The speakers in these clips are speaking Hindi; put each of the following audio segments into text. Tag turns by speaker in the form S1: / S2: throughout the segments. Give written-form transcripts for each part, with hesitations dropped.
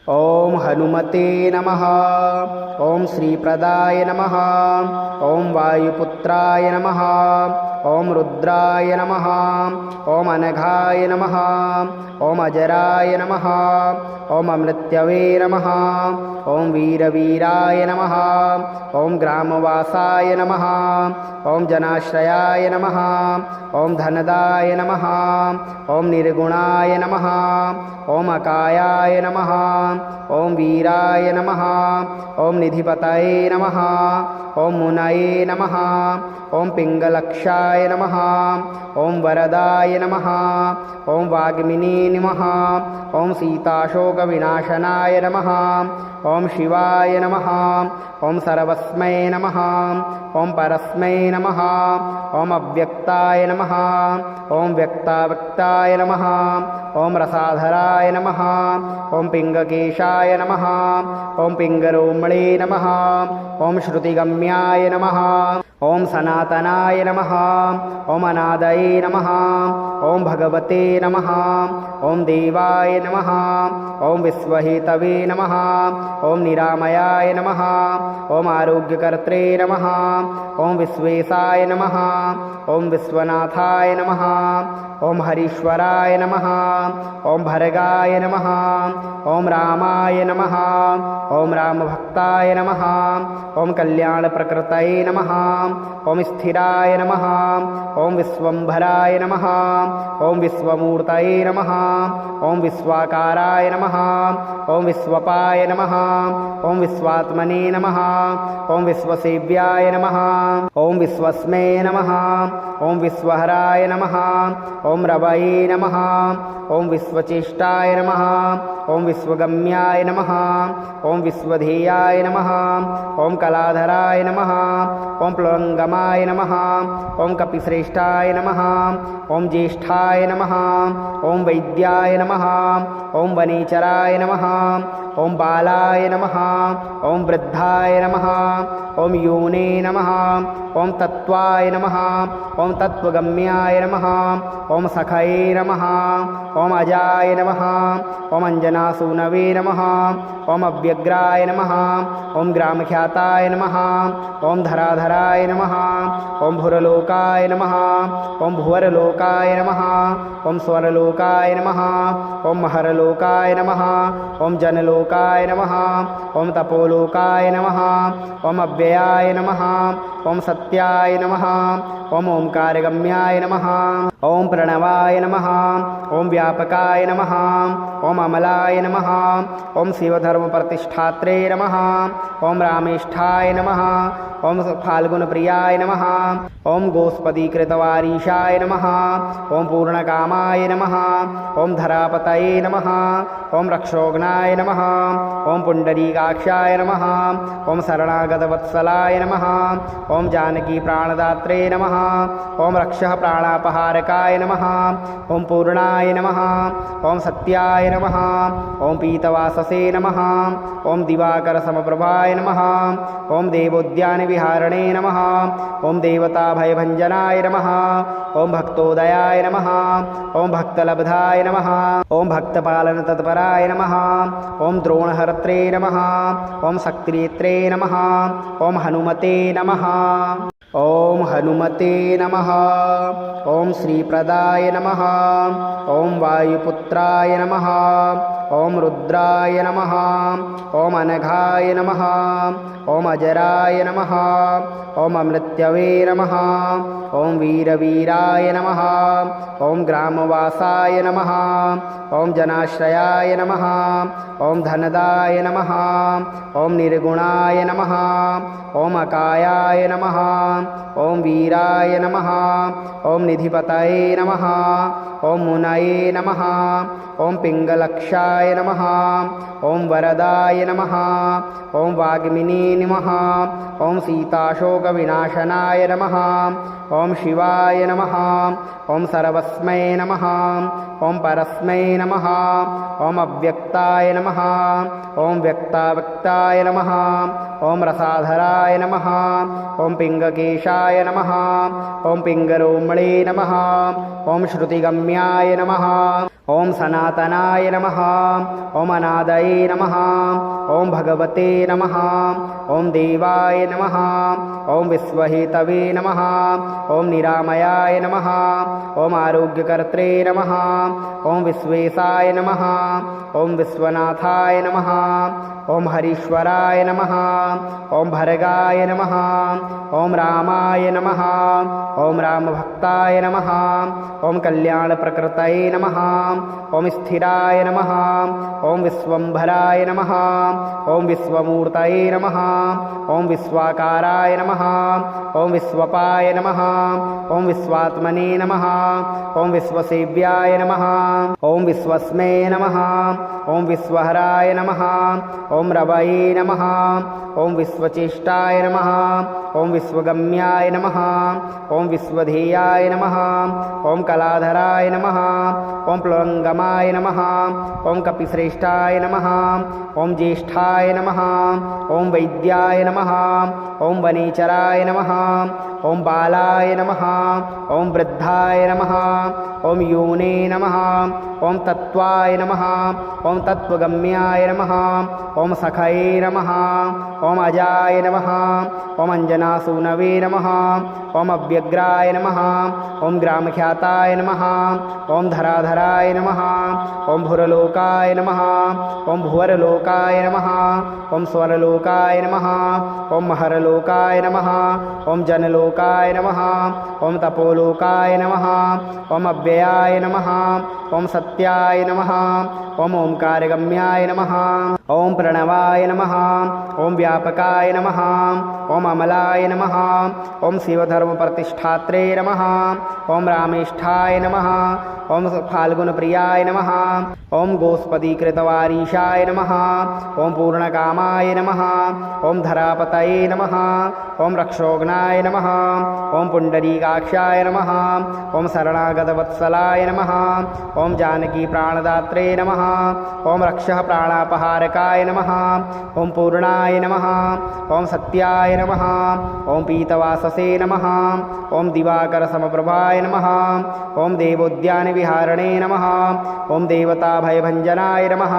S1: ओम हनुमते नमः। ओम श्रीप्रदाय नमः। ओम वायुपुत्राय नमः। ओम रुद्राय नमः। ओम अनघाय नमः। ओम अजराय नमः। ओम अमृत्यवे नमः। ओम वीरवीराय नमः। ओम ग्रामवासाय नमः। ओम जनाश्रयाय नमः। ओम धनदाय नमः। ओम निर्गुणाय नमः। ओम अकायाय नमः। ओम वीराय नमः। ओम निधिपतये नमः। ओम मुनये नमः। ओम पिंगलक्षाय नमः। ओम वरदाय नमः। ओम वाग्मिने नमः। ओम सीताशोकविनाशनाय नमः। ओम शिवाय नमः। ओम सर्वस्मै नमः। ओम परस्मै नमः। ओम अव्यक्ताय नमः। ओम व्यक्ताव्यक्ताय नमः। ओम रसाधराय नमः। ओम पिंगकेशाय नमः। ओम पिंगरोमणे नमः। ओम श्रुतिगम्याय नमः। ओम सनातनाय नमः। ओम अनादये नमः। ओम भगवते नमः। ओम देवाय नमः। ओम विश्वहेतवे नमः। ओम निरामयाय नमः। ओम आरोग्यकर्त्रे नमः। ओम विश्वेशाय नमः। ओम विश्वनाथाय नमः। ओम हरीश्वराय नमः। ओम भर्गाय नमः। ओम रामाय नमः। ओम रामभक्ताय नमः। ओम कल्याणप्रकृतये नमः। ओम स्थिराय नमः। ओम विश्वम्भराय नमः। ओम विश्वमूर्तये नमः। ओम विश्वाकाराय नमः। ओम विश्वपाय नमः। ओम विश्वात्मने नमः। ओम विश्वसेव्याय नमः। ओम विश्वस्मै नमः। ओम विश्वहराय नमः। ओम रवये नमः। ओम विश्वचेष्टाय नमः। ओम विश्वगम्याय नमः। ओम विश्वधेयाय नमः। ओम कलाधराय नमः। ओम प्लवंगमाय नमः। ओम कपिश्रेष्ठाय नमः। ओम ज्येष्ठाय नमः। ओम वैद्याय नमः। ओम वनेचराय नमः। ओम बालाय नमः। ओम वृद्धाय नमः। ओम योने नमः। ओम तत्वाय नमः। ओम तत्वगम्याय नमः। ओम सखये नमः। ओम अजाय नमः। ओम अंजनासूनवे नमः। ओम अव्यग्राय नमः। ओम ग्रामख्याताय नमः। ओम धराधराय नमः। ओम भुरलोकाय नमः। ओम भुवरलोकाय नमः। ओम स्वरलोकाय नमः। ओम महरलोकाय नमः। ओम जनलोकाय नमः। ओम तपोलोकाय नमः। ओम अव्ययाय नमः। ओम सत्याय नमः। ओम ओंकारगम्याय नमः। ओम प्रणवाय नमः। ओम व्यापकाय नमः। ओम अमलाय नमः। ओम शिवधर्मप्रतिष्ठात्रे नमः। ओम रामेष्ठाय नमः। ओम फाल्गुनप्रियाय नमः। ओम गोस्पदीकृतवारीशाय नमः। ओम पूर्णकामाय नमः। ओम धरापतये नमः। ओम रक्षोघ्नाय नमः। ओम पुंडरीकाक्षाय नमः। ओम शरणागतवत्सलाय नमः। ओम जानकी प्राणदात्रे नमः। ओम रक्षः प्राणापहारकाय नमः। ओम पूर्णाय नमः। ओम सत्याय नमः। ओम पीतवाससे नमः। ओम दिवाकर समप्रभाय नमः। ओम देवोद्यानविहारणे नमः। ओम देवताभयभञ्जनाय नमः। ओम भक्तोदयाय नमः। ओम भक्तलब्धाय नमः। ओम भक्तपालनतत्पराय नमः। ओम द्रोणहर्त्रे नमः। ओम शक्तिनेत्रे नमः। ओम हनुमते नमः। ओम हनुमते नमः। ओम श्रीप्रदाय नमः। ओम वायुपुत्राय नमः। ओम रुद्राय नमः। ओम अनघाय नमः। ओम अजराय नमः। ओम अमृत्यवे नमः। ओम वीरवीराय नमः। ओम ग्रामवासाय नमः। ओम जनाश्रयाय नमः। ओम धनदाय नमः। ओम निर्गुणाय नमः। ओम अकायाय नमः। ओम वीराय नमः। ओम निधिपतये नमः। ओम मुनये नमः। ओम पिंगलक्षाय नमः। ओम वरदाय नमः। ओम वाग्मिने नमः। ओम सीताशोकविनाशनाय नमः। ओम शिवाय नमः। ओम सर्वस्मै नमः। ओम परस्मै नमः। ओम अव्यक्ताय नमः। ओम व्यक्ताव्यक्ताय नमः। ओम रसाधराय नमः। ओम पिंगकेशाय नमः। ओम पिंगरोमणे नमः। ओम श्रुतिगम्याय नमः। ఓం సనాతనాయ నమః ఓం అనాదయే నమః ఓం భగవతే నమః ఓం దేవాయ నమః ఓం విశ్వహేతవే నమః ఓం నిరామయాయ నమః ఓం ఆరోగ్యకర్త్రే నమః ఓం విశ్వేశాయ నమః ఓం విశ్వనాథాయ నమః ఓం హరీశ్వరాయ నమః ఓం భరగాయ నమః ఓం రామాయ నమః ఓం రామభక్తాయ నమః ఓం కళ్యాణప్రకృతయే నమః ఓం స్థిరాయ నమః ఓం విశ్వంభరాయ నమః ఓం విశ్వమూర్తయే నమః ఓం విశ్వాకారాయ నమః ఓం విశ్వపాయ నమః ఓం విశ్వాత్మనే నమః ఓం విశ్వసేవ్యాయ నమః ఓం విశ్వస్మే నమః ఓం విశ్వహరాయ నమః ఓం రవయే నమః ఓం విశ్వచేష్టాయ నమః ఓం విశ్వగమ్యాయ నమః ఓం విశ్వధేయాయ నమః ఓం కళాధరాయ నమః ఓం ప్లవంగమాయ నమః ఓం కపిశ్రేష్టాయ నమః ఓం జ్యేష్ఠాయ నమః ఓం వైద్యాయ నమః ఓం వనేచరాయ నమః ఓం బాలాయ నమః ఓం వృద్ధాయ నమః ఓం యోనే నమః ఓం తత్వాయ నమః ఓం తత్వగమ్యాయ నమః ఓం సఖయే నమః ఓం అజాయ నమః ఓం అంజనాసూనవే నమః ఓం అవ్యగ్రాయ నమః ఓం గ్రామఖ్యాతాయ నమః ఓం ధరాధరాయ నమః ఓం భురలోకాయ నమః ఓం భువరలోకాయ నమః ఓం స్వరలోకాయ నమః ఓం మహరలోకాయ నమః ఓం జనలోకాయ నమః ఓం తపోలోకాయ నమః ఓం అవ్యయాయ నమః ఓం సత్యాయ నమః ఓం ఓంకారగమ్యాయ నమః ఓం ప్రణవాయ నమః ఓం వ్యాపకాయ నమః ఓం అమలాయ నమః ఓం శివధర్మప్రతిష్ఠాత్రే నమః ఓం రామేష్ఠాయ నమః ఓం ఫాల్గుణప్రియాయ నమః ఓం గోస్పదీకృతవారీషాయ నమః ఓం పూర్ణకామాయ నమః ఓం ధరాపతయే నమః ఓం రక్షోఘ్నాయ నమః ఓం పుండరీకాక్షాయ నమః ఓం శరణాగతవత్సలాయ నమః ఓం జానకీ ప్రాణదాత్రే నమః ఓం రక్షః ప్రాణాపహారకాయ నమః ఓం పూర్ణాయ నమః ఓం సత్యాయ నమః ఓం పీతవాససే నమః ఓం దివాకర సమప్రభాయ నమః ఓం దేవోద్యాన విహారణే నమః ఓం దేవతాభయభంజనాయ నమః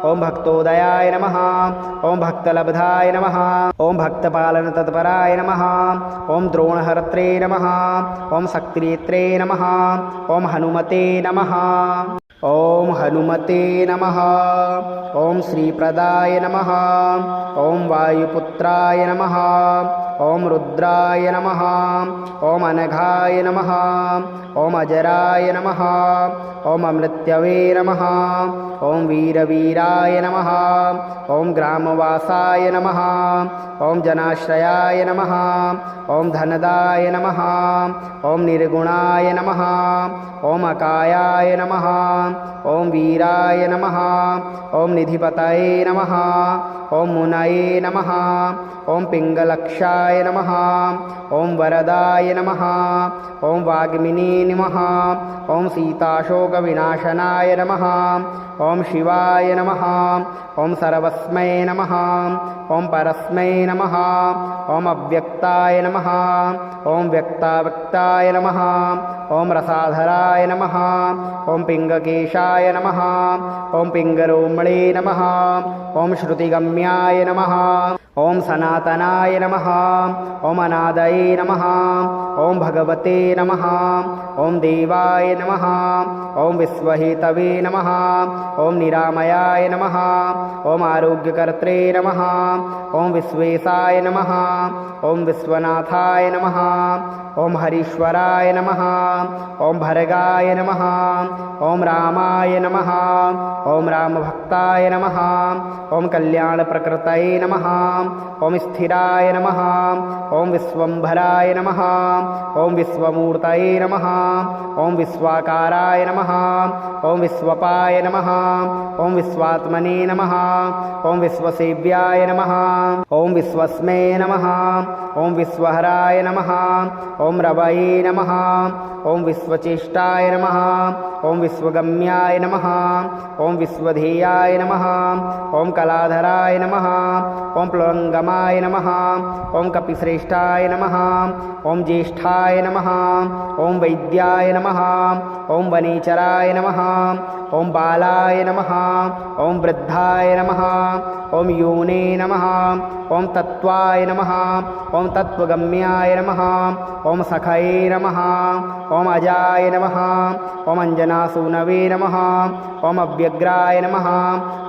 S1: ఓం భక్తోదయాయ నమః ఓం భక్తలబ్ధాయ నమః ఓం భక్తపాలన తత్పరాయ నమః ఓం ద్రోణహర్త్రే నమః ఓం శక్తినేత్రే నమః ఓం హనుమతే నమః ఓం హనుమతే నమః ఓం శ్రీప్రదాయ నమః ఓం వాయుపుత్రాయ నమః ఓం రుద్రాయ నమః ఓం అనఘాయ నమః ఓం అజరాయ నమః ఓం అమృత్యవే నమః ఓం వీరవీరాయ నమః ఓం గ్రామవాసాయ నమః ఓం జనాశ్రయాయ నమః ఓం ధనదాయ నమః ఓం నిర్గుణాయ నమః ఓం అకాయాయ నమః ఓం వీరాయ నమః ఓం నిధిపతయే నమః ఓం మునయే నమః ఓం పింగళక్షాయ నమః ఓం వరదాయ నమః ఓం వాగ్మినే నమః ఓం సీతాశోకవినాశనాయ నమః ఓం శివాయ నమః ఓం సర్వస్మై నమః ఓం పరస్మై నమః ఓం అవ్యక్తాయ నమః ఓం వ్యక్తావ్యక్తాయ నమః ఓం రసాధరాయ నమః ఓం పింగకేశాయ నమః ఓం పింగరోమణే నమః ఓం శృతిగమ్యాయ నమః ఓం సనాతనాయ నమః ఓం అనాదయే నమః ఓం భగవతే నమః ఓం దేవాయ నమః ఓం విశ్వహేతవే నమః ఓం నిరామయాయ నమః ఓం ఆరోగ్యకర్త్రే నమః ఓం విశ్వేశాయ నమః ఓం విశ్వనాథాయ నమః ఓం హరీశ్వరాయ నమః ఓం భరగాయ నమః ఓం రామాయ నమః ఓం రామభక్తాయ నమః ఓం కళ్యాణప్రకృతయే నమః ఓం స్థిరాయ నమః ఓం విశ్వంభరాయ నమః ఓం విశ్వమూర్తయే నమః ఓం విశ్వాకారాయ నమః ఓం విశ్వపాయ నమః ఓం విశ్వాత్మనే నమః ఓం విశ్వసేవ్యాయ నమః ఓం విశ్వస్మే నమః ఓం విశ్వహరాయ నమః ఓం రవయే నమః ఓం విశ్వచేష్టాయ నమః ओम विश्वगम्याय नमः, ओम विश्वधेयाय नमः, ओम कलाधराय नमः, ओम प्लवंगमाय नमः, ओम कपिश्रेष्ठाय नमः, ओम ज्येष्ठाय नमः, ओम वैद्याय नमः, ओम वनेचराय नमः, ओम बालाय नमः, ओम वृद्धाय नमः, ओम योने नमः, ओम तत्वाय नमः, ओम तत्वगम्याय नमः, ओम सखये नमः, ओम अजाय नमः, ओम अंजनासूनवे नमः, ओम अव्यग्राय नमः,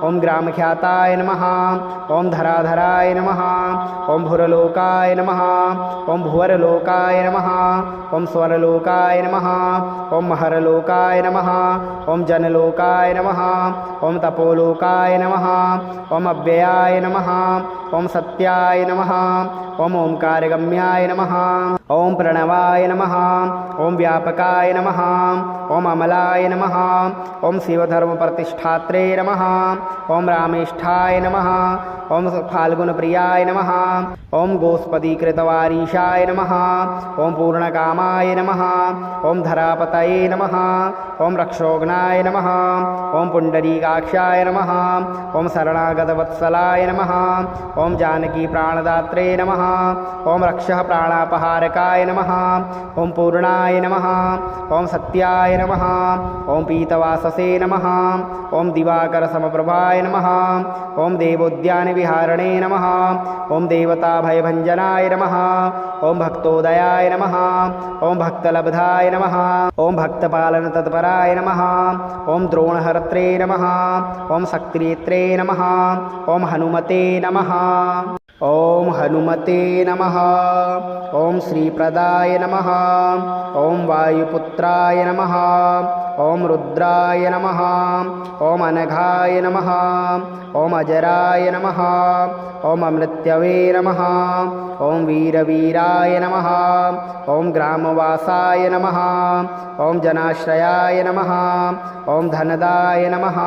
S1: ओम ग्रामख्याताय नमः, ओम धराधराय नमः, ओम भुरलोकाय नमः, ओम भुवरलोकाय नमः, ओम स्वरलोकाय नमः, ओम महरलोकाय नमः, ओम जनलोकाय नमः, ओम तपोलोकाय नमः, ओम अव्ययाय नमः, ओम सत्याय नमः, ओम ओंकारगम्याय नमः, ओम प्रणवाय नमः, ओम व्यापकाय नमः, ओम अमलाय नमः, ओम शिवधर्मप्रतिष्ठात्रे नमः, ओम रामेष्ठाय नमः, ओम फाल्गुनप्रियाय नमः, ओम गोस्पदीकृतवारीशाय नमः, ओम पूर्णकामाय नमः, ओम धरापतये नमः, ओम रक्षोघ्नाय नमः, ओम पुंडरीकाक्षाय नमः, ओम शरणागतवत्सलाय नमः, ओम जानकी प्राणदात्रे नमः, ओम रक्षः प्राणापहारकाय नमः, ओम पूर्णाय नमः, ओम सत्याय नमः, ओम पीतवाससे नमः, ओम दिवाकर समप्रभाय नमः, ओम देवोद्यान विहारणे नमः, ओम देवता भयभंजनाय नमः, ओम भक्तोदयाय नमः, ओम भक्तलब्धाय नमः, ओम भक्तपालन तत्पराय नमः, ओम द्रोणहर्त्रे नमः, ओम शक्तिनेत्रे नमः, ओम हनुमते नमः, ओम हनुमते नमः, ओम श्रीप्रदाय नमः, ओम वायुपुत्राय नमः, ओम रुद्राय नमः, ओम अनघाय नमः, ओम अजराय नमः, ओम अमृत्यवे नमः, ओम वीरवीराय नमः, ओम ग्रामवासाय नमः, ओम जनाश्रयाय नमः, ओम धनदाय नमः,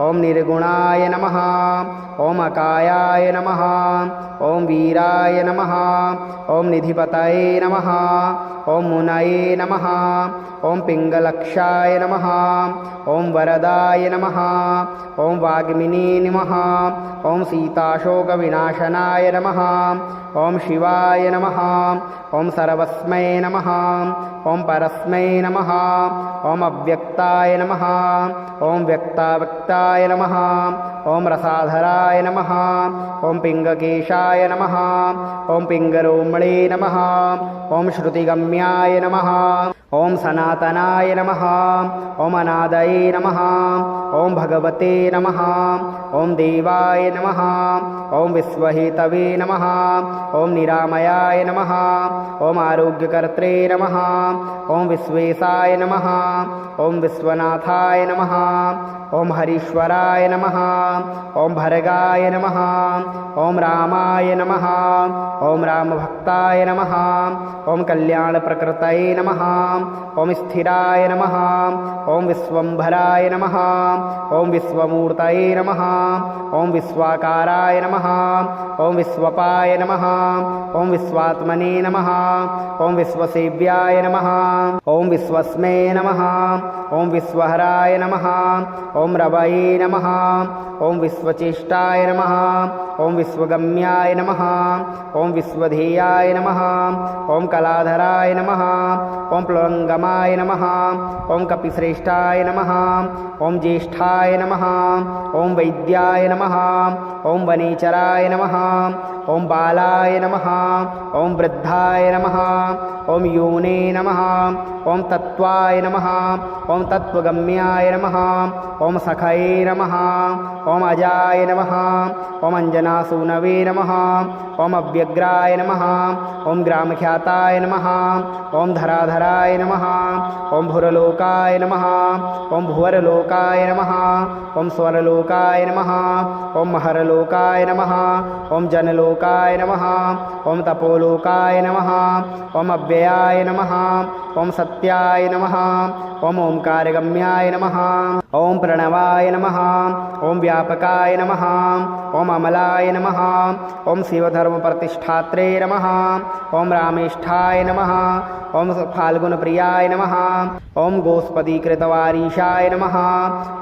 S1: ओम निर्गुणाय नमः, ओम अकायाय नमः, ओम वीराय नमः, ओम निधिपतये नमः, ओम मुनये नमः, ओम पिंगलक्षाय नमः, ओम वरदाय नमः, ओम वाग्मिने नमः, ओम सीताशोकविनाशनाय नमः, ओम शिवाय नमः, ओम सर्वस्मै नमः, ओम परस्मै नमः, ओम अव्यक्ताय नमः, ओम व्यक्ताव्यक्ताय नमः, ओम रसाधराय नमः, ओम पिंगकेशाय नमः, ओम पिंगरोमणे नमः, ओम श्रुतिगम्याय नमः, ओम सनातनाय नमः, ओम अनादये नमः, ओम भगवते नमः, ओम देवाय नमः, ओम विश्वहेतवे नमः, ओम निरामयाय नमः, ओम आरोग्यकर्त्रे नमः, ओम विश्वेशाय नमः, ओम विश्वनाथाय नमः, ओम हरीश्वराय नमः, ओम भर्गाय नमः, ओम रामाय नमः, ओम रामभक्ताय नमः, ओम कल्याणप्रकृतये नमः, ओम स्थिराय नमः, ओम विश्वम्भराय नमः, ओम विश्वमूर्तये नमः, ओम विश्वाकाराय नमः, ओम विश्वपाय नमः, ओम विश्वात्मने नमः, ओम विश्वसेव्याय नमः, ओम विश्वस्मै नमः, ओम विश्वहराय नमः, ओम रवये नमः, ओम विश्वचेष्टाय नमः, ओम विश्वगम्याय नमः, ओम विश्वधेयाय नमः, ओम कलाधराय नमः, ओम प्लवंगमाय नमः, ओम कपिश्रेष्ठाय नमः, ओम ज्येष्ठाय नमः, ओम वैद्याय नमः, ओम वनेचराय नमः, ओम बालाय नमः, ओम वृद्धाय नमः, ओम योने नमः, ओम तत्वाय नमः, ओम तत्वगम्याय नमः, ओम सखये नमः, ओम अजाय नमः, ओम अंजनासूनवे नमः, ओम अव्यग्राय नमः, ओम ग्रामख्याताय नमः, ओम धराधराय नमः, ओम भुरलोकाय नमः, ओम भुवरलोकाय नमः, ओम स्वरलोकाय नमः, ओम महरलोकाय नमः, ओम जनलोकाय नमः, ओम तपोलोकाय नमः, ओम अव्ययाय नमः, ओम सत्याय नमः, ओम ओंकारगम्याय नमः, ఓం ప్రణవాయ నమః ఓం వ్యాపకాయ నమః ఓం అమలాయ నమః ఓం శివధర్మప్రతిష్ఠాత్రే నమః ఓం రామేష్ఠాయ నమః ఓం ఫాల్గుణప్రియాయ నమః ఓం గోస్పదీకృతవారీషాయ నమః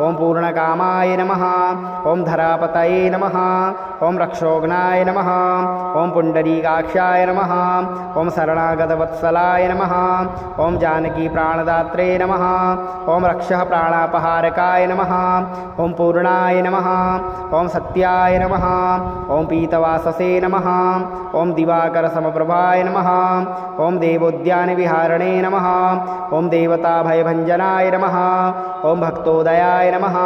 S1: ఓం పూర్ణకామాయ నమః ఓం ధరాపతయే నమః ఓం రక్షోఘ్నాయ నమః ఓం పుండరీకాక్షాయ నమః ఓం శరణాగతవత్సలాయ నమః ఓం జానకీ ప్రాణదాత్రే నమః ఓం రక్షః ప్రాణాపహారకాయ నమః ఓం పూర్ణాయ నమః ఓం సత్యాయ నమః ఓం పీతవాససే నమః ఓం దివాకర సమప్రభాయ నమః ఓం దేవోద్యాన విహారణే నమః ఓం దేవతా భయభంజనాయ నమః ఓం భక్తోదయాయ నమః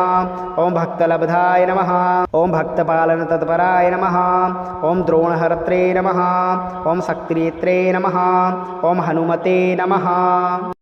S1: ఓం భక్తలబ్ధాయ నమః ఓం భక్తపాలన తత్పరాయ నమః ఓం ద్రోణహర్త్రే నమః ఓం శక్తినేత్రే నమః ఓం హనుమతే నమః